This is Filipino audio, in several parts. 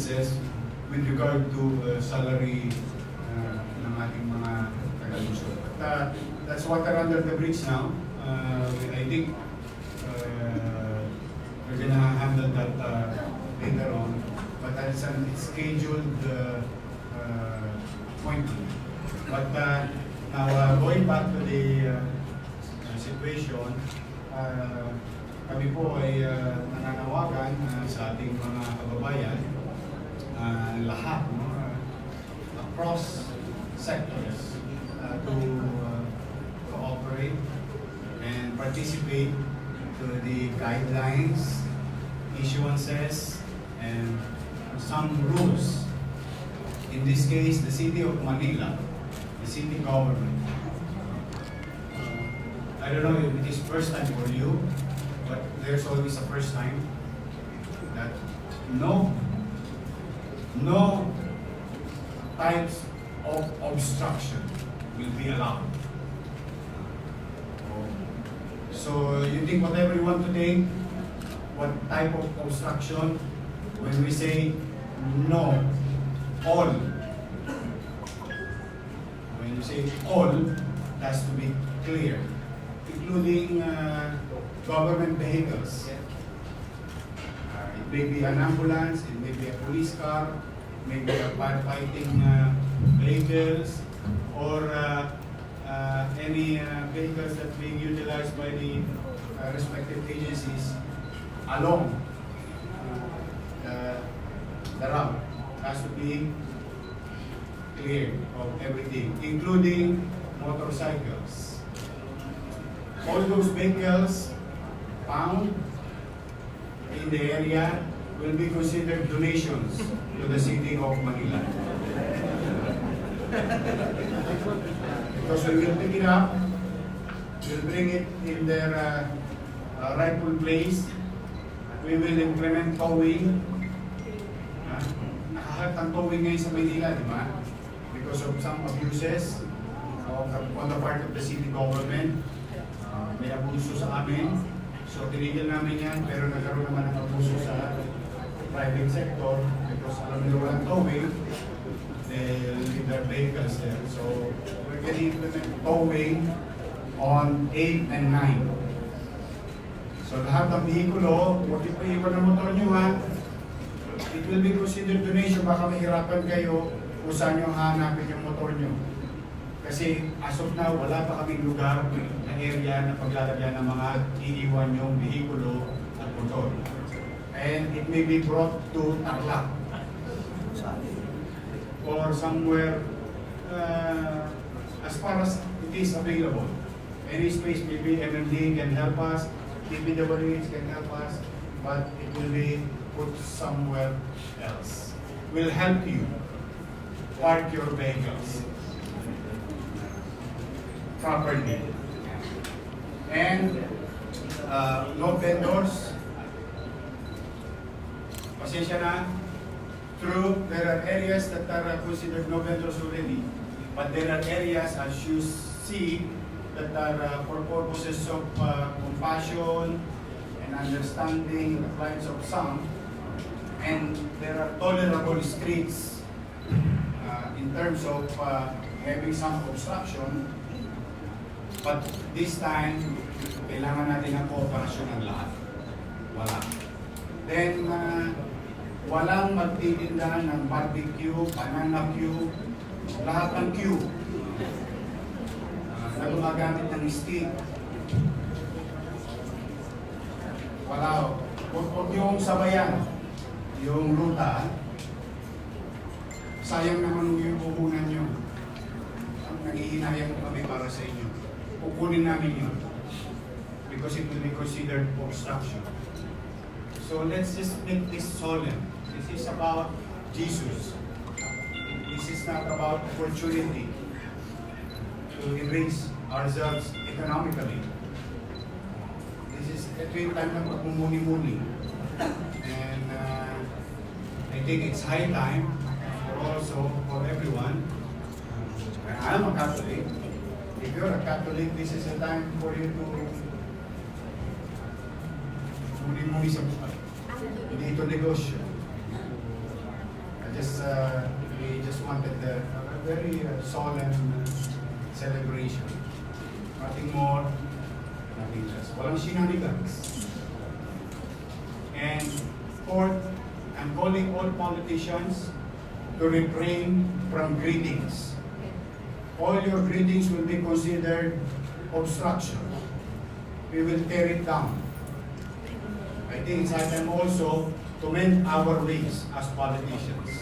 practices with regard to salary ng ating mga taga-Luzon. But that's water under the bridge now. I think we're gonna handle that later on. But that's an scheduled appointment. But now going back to the situation, kami po ay nananawagan sa ating mga kababayan, lahat, across sectors, to cooperate and participate to the guidelines, issuances, and some rules. In this case, the City of Manila, the city government. I don't know if it is first time for you, but there's always a first time that no types of obstruction will be allowed. So you think whatever you want to think, what type of obstruction, when we say no, all, when you say all, it has to be clear, including government vehicles. It may be an ambulance, it may be a police car, maybe a firefighting vehicles, or any vehicles that being utilized by the respective agencies along the route. Has to be clear of everything, including motorcycles. All those vehicles found in the area will be considered donations to the City of Manila. Because we will pick it up, we'll bring it in their rightful place, we will implement towing. Nakahalat ang towing ngayon sa Manila, di ba? Because of some abuses on the part of the city government. May abuso sa amin. So tinigil namin yan, pero nagkaroon naman ng abuso sa private sector because alam nila walang towing, they'll leave their vehicles there. So we're going to implement towing on 8 and 9. So lahat ng bihikulo, huwag ipan ng motor nyo ha. It will be considered donation, baka mahirapan kayo kung saan nyo hanapin yung motor nyo. Kasi as of now, wala pa kaming lugar na area na paglalagyan ng mga iiwan yung bihikulo at motor. And it may be brought to Tarlac or somewhere as far as it is available. Any space, maybe MMD can help us, DPWH can help us, but it will be put somewhere else. Will help you park your vehicles properly. And no vendors. Pasensya na. True, there are areas that are considered no vendors already, but there are areas, as you see, that are for purposes of compassion and understanding the plights of some, and there are tolerable streets in terms of having some obstruction, but this time, kailangan natin ng cooperation ng lahat. Wala. Then, walang magtitinda ng barbecue, banana queue, lahat ng queue na gumagamit ng stick. Wala. Huwag yung sabayan, yung RUTA, sayang naman yung puhunan nyo. Nanghihinayang kami para sa inyo. Kukunin namin yun because it will be considered obstruction. So let's just make this solemn. This is about Jesus. This is not about opportunity to enrich ourselves economically. This is a time na pagmumuni-muni. And I think it's high time for everyone. I'm a Catholic. If you're a Catholic, this is a time for you to muni-muni sa buhay. Hindi ito negosyo. We just wanted a very solemn celebration. Nothing more, nothing less. Walang shenanigans. And fourth, I'm calling all politicians to refrain from greetings. All your greetings will be considered obstruction. We will tear it down. I think it's time also to mend our ways as politicians.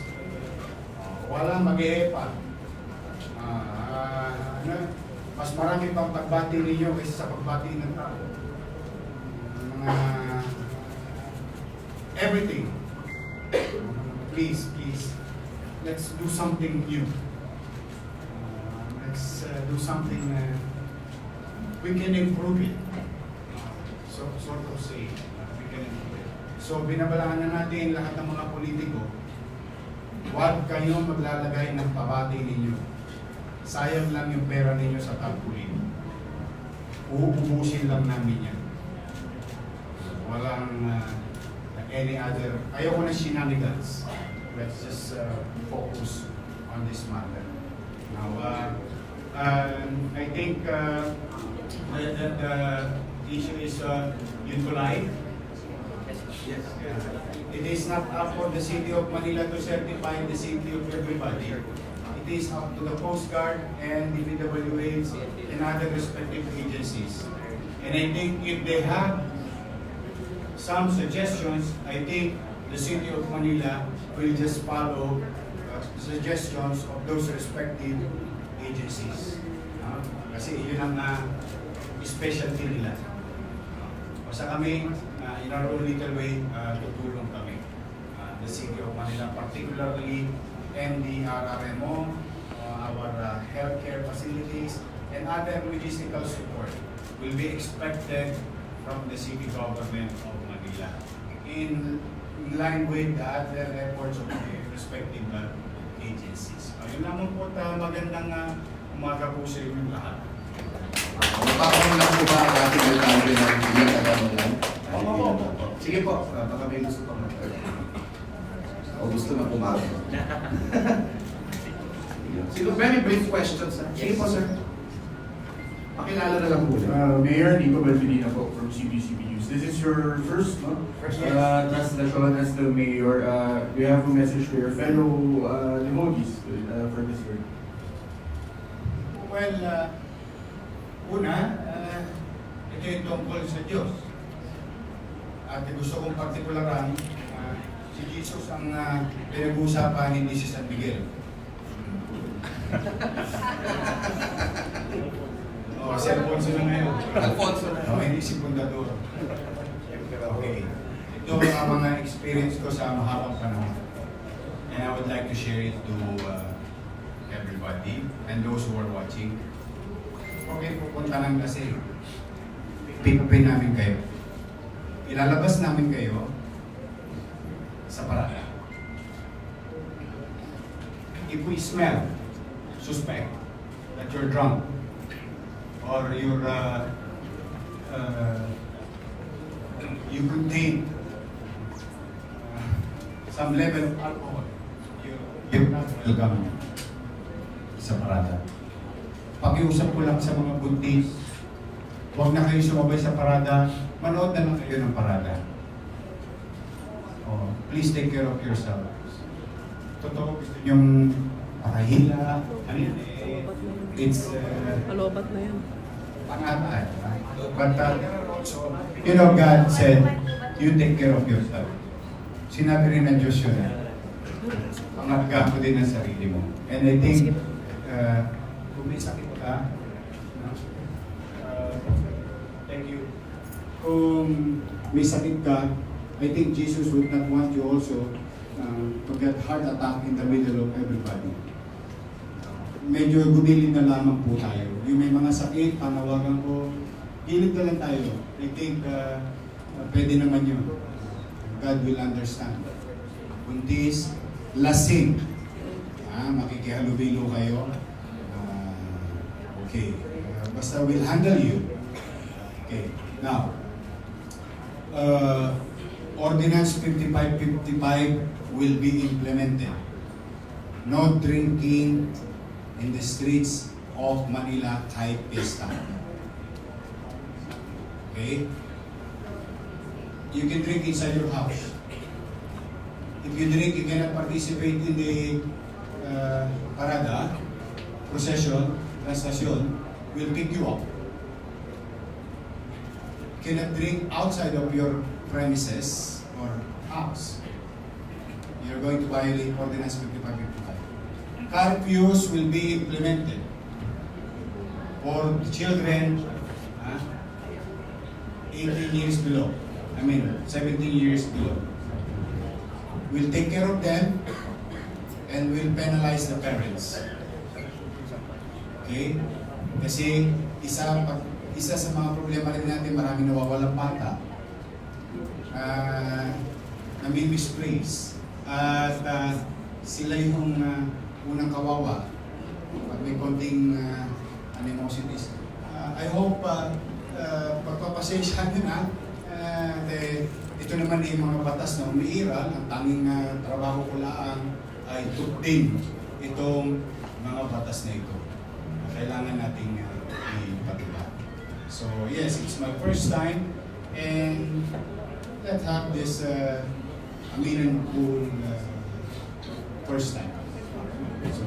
Walang mag-e-epa. Mas marami pang pagbati ninyo kaysa sa pagbati ng tao. Everything. Please, let's do something new. Let's do something we can improve it. Sort of say, we can improve it. So binabalaan na natin lahat ng mga politiko, huwag kayong maglalagay ng pabati ninyo. Sayang lang yung pera ninyo sa tagpulin. Uubusin lang namin yan. Walang any other, ayoko na shenanigans. Let's just focus on this matter. Now, I think the issue is Lokoy. Yes. It is not up for the City of Manila to certify the safety of everybody. It is up to the Coast Guard and the PWH and other respective agencies. And I think if they have some suggestions, I think the City of Manila will just follow suggestions of those respective agencies. Kasi yun ang specialty nila. Basta kami, in our own little way, tutulong kami. The City of Manila, particularly MDRRMO, our healthcare facilities, and other logistical support will be expected from the city government of Manila in line with the other efforts of the respective agencies. Ayun naman po, magandang umaga po sa inyo lahat. Mapapang lang po ba ang ating detalye ng pinadaanan lang? Sige po, baka may gusto pang o gusto na pumago. Sige, very brief questions. Sige po, sir. Pakilala na lang po. Mayor Nico Balvinina po from CBCB News. This is your first Traslacion as the mayor. Do you have a message to your fellow devotees for this work? Well, una, ito yung tungkol sa Diyos. At gusto kong partikularan, si Jesus ang pinag-uusapan, hindi si San Miguel. Si Alfonso na ngayon. Alfonso na. Hindi si Fundador. Okay. Ito ang mga experience ko sa mahabang panahon. And I would like to share it to everybody and those who are watching. Okay, pupunta lang kasi. Pinupin namin kayo. Ilalabas namin kayo sa parada. If we smell, suspect that you're drunk or you're you contain some level of alcohol, you're not welcome sa parada. Pakiusap ko lang sa mga buntis, huwag na kayo sumabay sa parada, manood na lang kayo ng parada. Please take care of yourselves. Totoo, gusto niyong pakahila, it's Alobat na yan. pangatay. But you know, God said, you take care of yourself. Sinabi rin ng Diyos yun. Pangatga mo din ang sarili mo. And I think, kung may sakit ka, thank you. Kung may sakit ka, I think Jesus would not want you also to get heart attack in the middle of everybody. Medyo gumilid na lamang po tayo. Yung may mga sakit, panawagan ko, gilid na lang tayo. I think pwede naman yun. God will understand. Buntis, lasing. Makikihalubilo kayo. Okay. Basta we'll handle you. Okay. Now, Ordinance 5555 will be implemented. no drinking in the streets of Manila kahit pista. Okay? You can drink inside your house. If you drink, you cannot participate in the parada, procession, Traslacion, will pick you up. You cannot drink outside of your premises or house. You're going to violate Ordinance 5555. Curfews will be implemented for the children 18 years below. 17 years below. We'll take care of them and we'll penalize the parents. Okay? Kasi isa sa mga problema rin natin, maraming nawawalang bata. Nami-misplace. At sila yung unang kawawa. Pag may konting animosities. I hope pagpapasensya nyo na. Ito naman yung mga batas na umiiral. Ang tanging trabaho ko lang ay tutin itong mga batas na ito. Kailangan nating ipatupad. So yes, it's my first time and let's have this meaningful first time. So,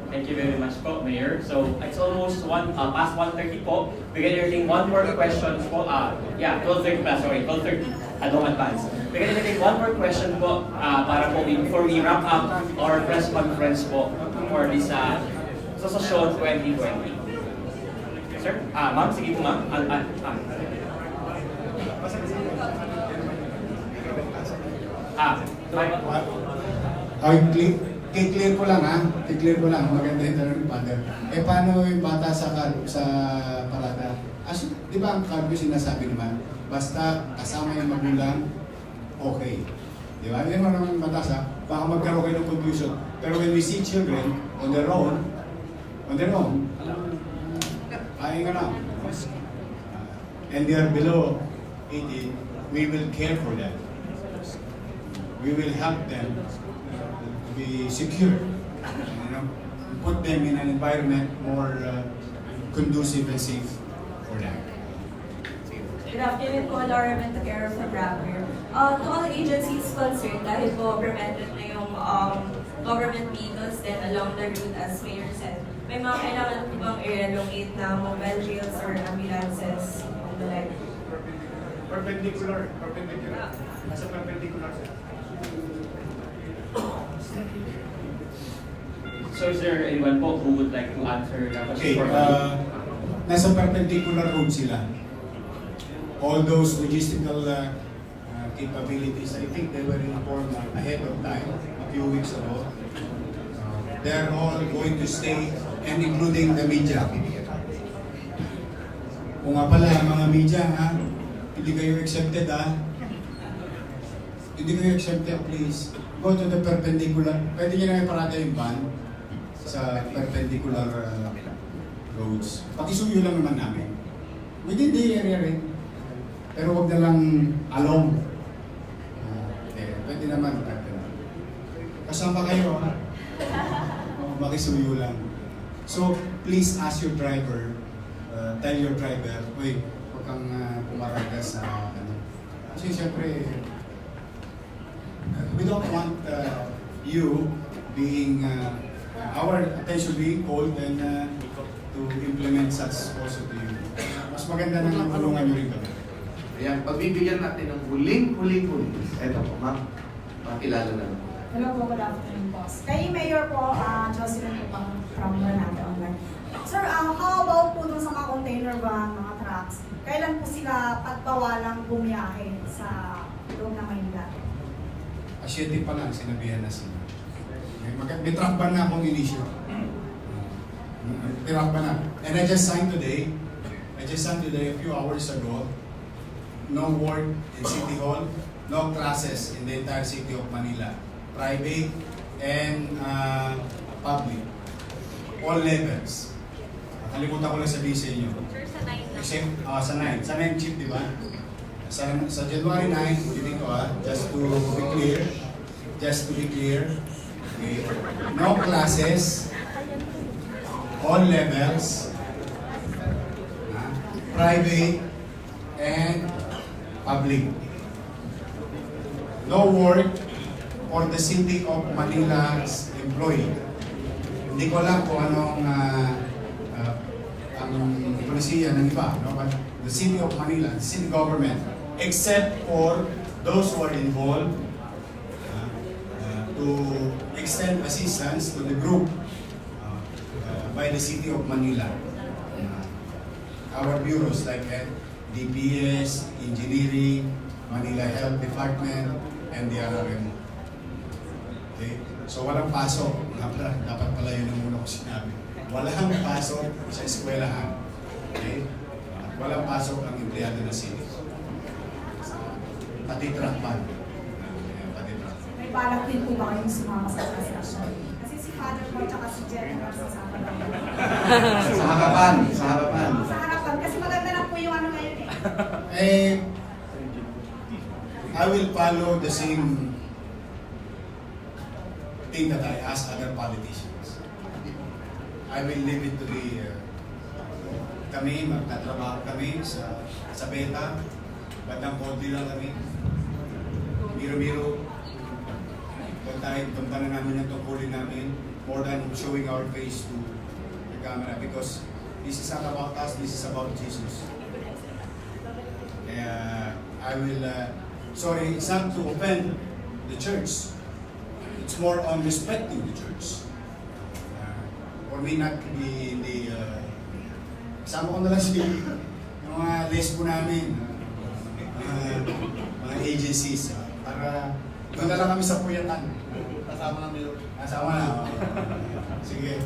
thank you very much po, Mayor. So, it's almost past 1:30 po. We can entertain one more question po. 12:30 pa, sorry, 12:30. Don't advance. We can entertain one more question po para po before we wrap up our press conference po for this Traslacion 2020. Sir? Ma'am, sige po ma'am. I-clear ko lang i-clear ko lang, maganda yung tanong ni Father. Paano yung bata sa parada? Di ba ang cargo sinasabi naman, basta kasama yung magulang, okay. Di ba? Hindi naman naman bata baka magkaroon kayo ng confusion. Pero when we see children on their own, kaya nga lang. And they are below 18, we will care for them. We will help them to be secure. Put them in an environment more conducive and safe for them. Good afternoon po, Laura Mentagero from Rapper. To all agencies concerned, dahil po prevented na yung government vehicles then along the route as Mayor said, may mga kailangan po bang i-relocate na mobile jails or ambulances and the like? Perpendicular. Nasa perpendicular. So, is there anyone po who would like to answer that Okay, question? nasa perpendicular road sila. All those logistical capabilities, I think they were informed ahead of time, a few weeks ago. They're all going to stay, and including the media. Kung nga pala, mga media, hindi kayo accepted, Hindi kayo accepted, please. Go to the perpendicular. Pwede nyo na iparada yung van sa perpendicular roads. Pakisuyo lang naman namin. Within the area rin. Pero wag na lang along. Pwede naman. Kasama kayo, makisuyo lang. So, please ask your driver, tell your driver, wait, huwag kang pumarada sa Kasi siyempre, we don't want you being, our attention being called and to implement such also to you. Mas maganda na tulungan nyo rin kami. Ayan, pagbibigyan natin ng huling. Eto po, ma'am. Makilala na lang. Hello po, good afternoon po. Kay Mayor po, Jocelyn po from Granada Online. Sir, how about po dun sa mga container van, mga trucks? Kailan po sila pagbawalang bumiyahe sa loob ng Maynila? Asyete pa lang, sinabihan na sila. May truck ban na akong inisyo. May truck ban na. And I just signed today, a few hours ago, no work in City Hall, no classes in the entire city of Manila. Private and public. All levels. Nakalimutan ko lang sabihin sa inyo. Sir, sa 9 Sa 9 chip, di ba? Sa January 9, dito just to be clear, Okay. No classes, all levels, private and public. No work for the City of Manila's employee. Hindi ko alam kung anong ang polisiya ng iba, no? But the City of Manila, the city government, except for those who are involved to extend assistance to the group by the City of Manila. Our bureaus like DPS, Engineering, Manila Health Department, and the RRM. Okay? So walang pasok. Dapat pala yun ang muna ko sinabi. Walang pasok sa eskwelahan. Okay? At walang pasok ang empleyado ng city. Pati truckman. Pati truckman. May balak din po ba kayong sumama sa translation? Kasi si Father po at si Jen ang nagsasama lang. Sa harapan, sa harapan. Sa harapan, kasi maganda na po yung ano ngayon eh. I will follow the same thing that I ask other politicians. I will leave it to the kami, magtatrabaho kami sa beta, bandang konti lang kami. Biro-biro, punta na namin yung tungkulin namin more than showing our face to the camera because this is not about us, this is about Jesus. I will, sorry, it's not to offend the church. It's more on respecting the church. For me not to be in the, kasama ko na lang siya, yung mga list po namin, mga agencies, para doon na lang kami sa puyatan. Kasama namin yun. Kasama na. Sige.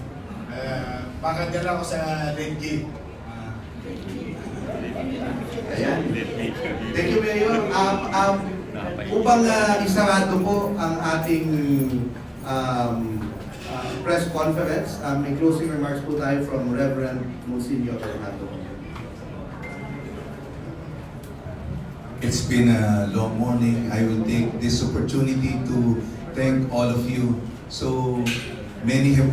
Baka dyan ako sa Red Gate. Ayan. Thank you, Mayor. Upang isarado po ang ating press conference, may closing remarks po tayo from Reverend Monsignor Fernando. It's been a long morning. I will take this opportunity to thank all of you. So many have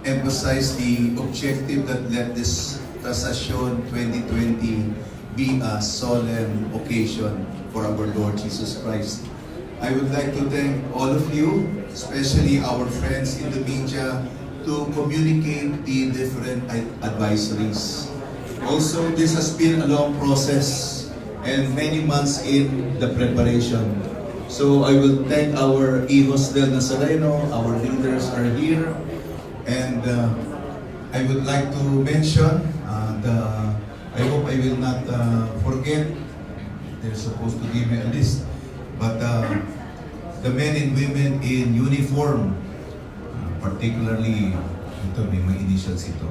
emphasized the objective that let this Traslacion 2020 be a solemn occasion for our Lord Jesus Christ. I would like to thank all of you, especially our friends in the media, to communicate the different advisories. Also, this has been a long process and many months in the preparation. So I will thank our hijos del Nazareno, our leaders are here, and I would like to mention, I hope I will not forget, they're supposed to give me a list, but the men and women in uniform, particularly, ito may mga initials ito,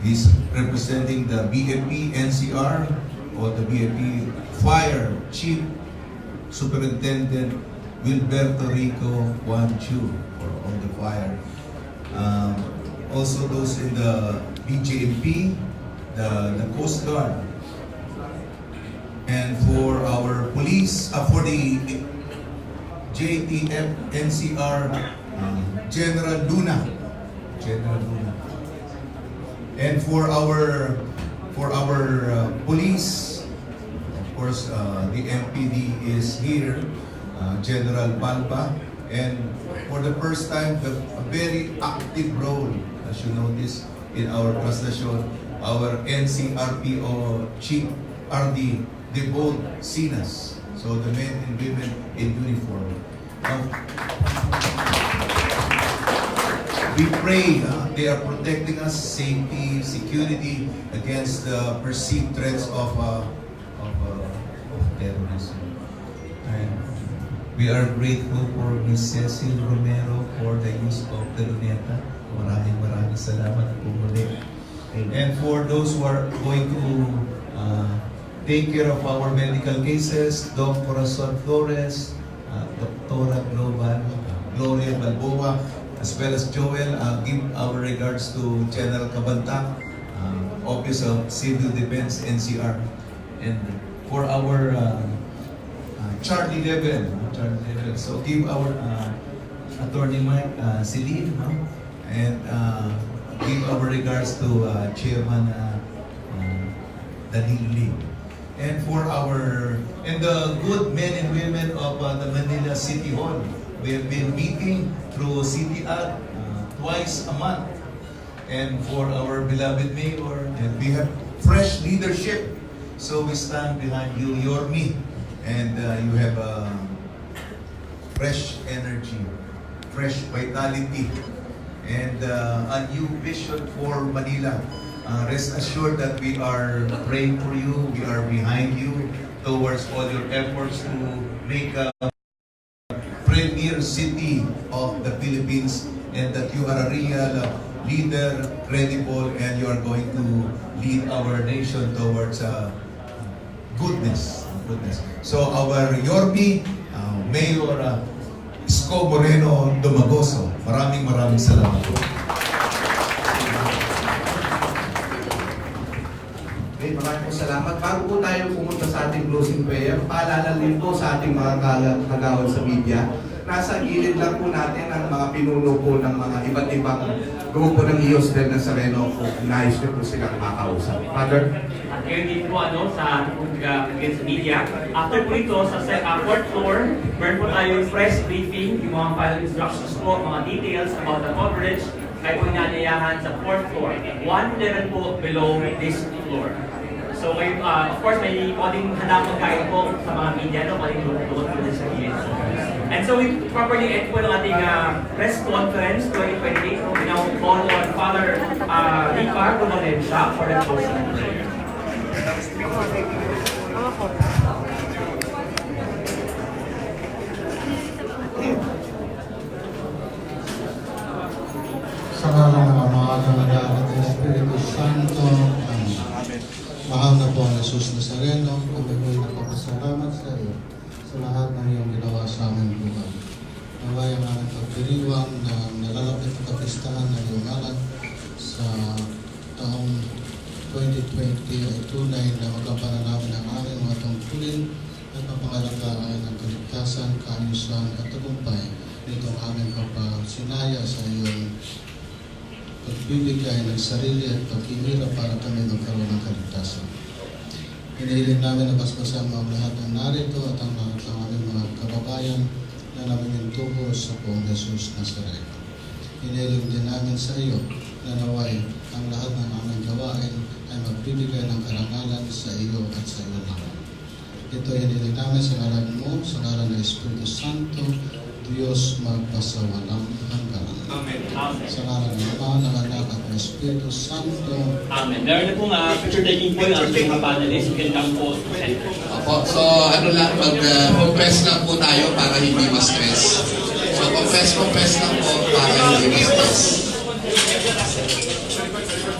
is representing the BFP NCR, or the BFP Fire Chief Superintendent Wilberto Rico Juan Chu for all the fire. Also those in the BJMP, the Coast Guard, and for our police, for the JTF NCR General Luna, and for our police, of course, the MPD is here, General Balba, and for the first time, a very active role, as you notice, in our Traslacion, our NCRPO Chief RD Debold Sinas. So the men and women in uniform. We pray they are protecting us, safety, security against the perceived threats of terrorism. And we are grateful for Ms. Cecil Romero for the use of the luneta. Maraming salamat po muli. And for those who are going to take care of our medical cases, Doc Corazon Flores, Doctora Global, Gloria Balboa, as well as Joel, give our regards to General Cabantac, Office of Civil Defense, NCR. And for our Charlie level, so give our Attorney Mike, Celine, no? And give our regards to Chairman Danilo Lee. And for the good men and women of the Manila City Hall, we have been meeting through City Ad twice a month. And for our beloved mayor, and we have fresh leadership. So we stand behind you, Yorme, and you have fresh energy, fresh vitality, and a new vision for Manila. Rest assured that we are praying for you, we are behind you towards all your efforts to make a premier city of the Philippines, and that you are a real leader, credible, and you are going to lead our nation towards goodness. So our Yorme, Mayor ISKO Moreno Dumagoso, maraming salamat po. Okay, maraming salamat. Bago po tayo pumunta sa ating closing prayer, paalala din po sa ating mga kagawad sa media, nasa gilid lang po natin ang mga pinuno po ng mga iba't ibang grupo ng IOS del Nazareno kung nais nyo po silang makausap. Father? At ngayon din po sa media. After po ito, sa fourth floor, meron po tayo press briefing, yung mga final instructions po, mga details about the coverage, kayo po inanyayahan sa fourth floor. One level po below this floor. So ngayon, of course, may pwedeng handang magkain po sa mga media, no? Pwedeng doon po sa gilid. And so we properly end po ng ating press conference 2028. We now call on Father Rica Gumanensya for the closing prayer. Sa ngalan ng Ama, ng Anak at ng Espiritu Santo. Mahal na po ang Jesus Nazareno, kami po'y nagpapasalamat sa iyo sa lahat ng iyong ginawa sa aming buhay. Naway ang aming pagdiriwang na nalalapit na kapistahan ng iyong anak sa taong 2020 ay tunay na magampanan namin ang aming mga tungkulin at mapangalagaan ang kaligtasan, kaayusan at tagumpay nitong aming papasinaya sa iyong pagbibigay ng sarili at paghihirap para kami magkaroon ng kaligtasan. Hinihiling namin na basbasan mo ang lahat ng narito at ang lahat ng aming mga kababayan na namin tubo sa poong Jesus Nazareno. Hinihiling din namin sa iyo na naway ang lahat ng aming gawain ay magbibigay ng karangalan sa iyo at sa iyo lang. Ito hinihiling namin sa ngalan mo, sa ngalan ng Espiritu Santo, Diyos magpasawalang hanggan. Amen. Sa ngalan ng Ama, ng Anak at ng Espiritu Santo. Amen. Meron na pong picture taking po yung ating mga panelists. You can come po. Opo, so ano lang, mag-confess lang po tayo para hindi ma-stress. So confess lang po para hindi ma-stress.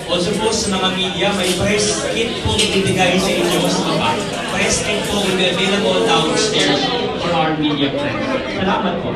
Also po sa mga media, may press kit po ibibigay sa inyo sa baba. Press kit po will be available downstairs for our media friends. Salamat po.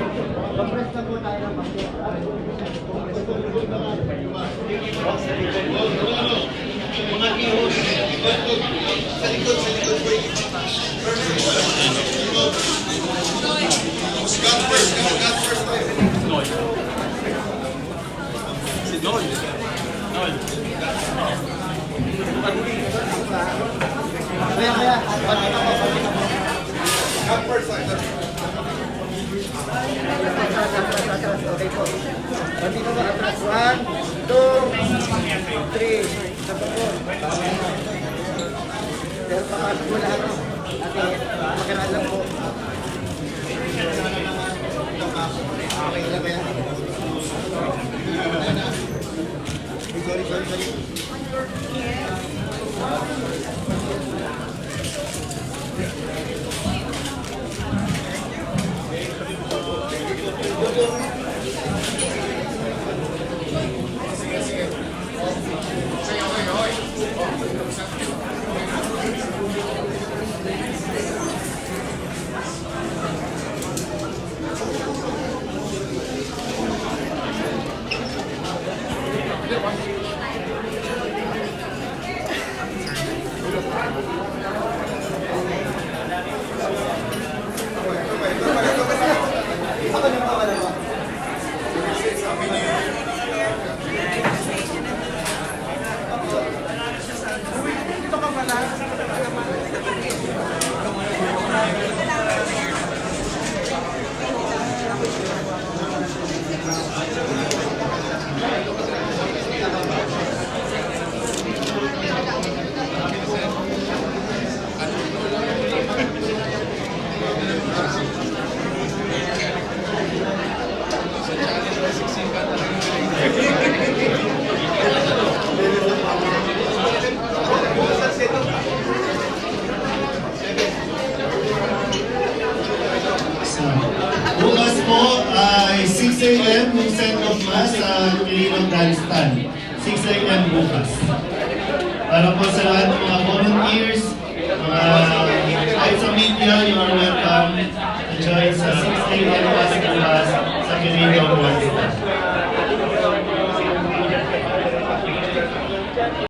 send-off mass sa Quirino Grandstand. 6 a.m. bukas. Para po sa lahat ng mga volunteers, kahit sa media, you are welcome to join sa 6 a.m. mass sa Quirino Grandstand.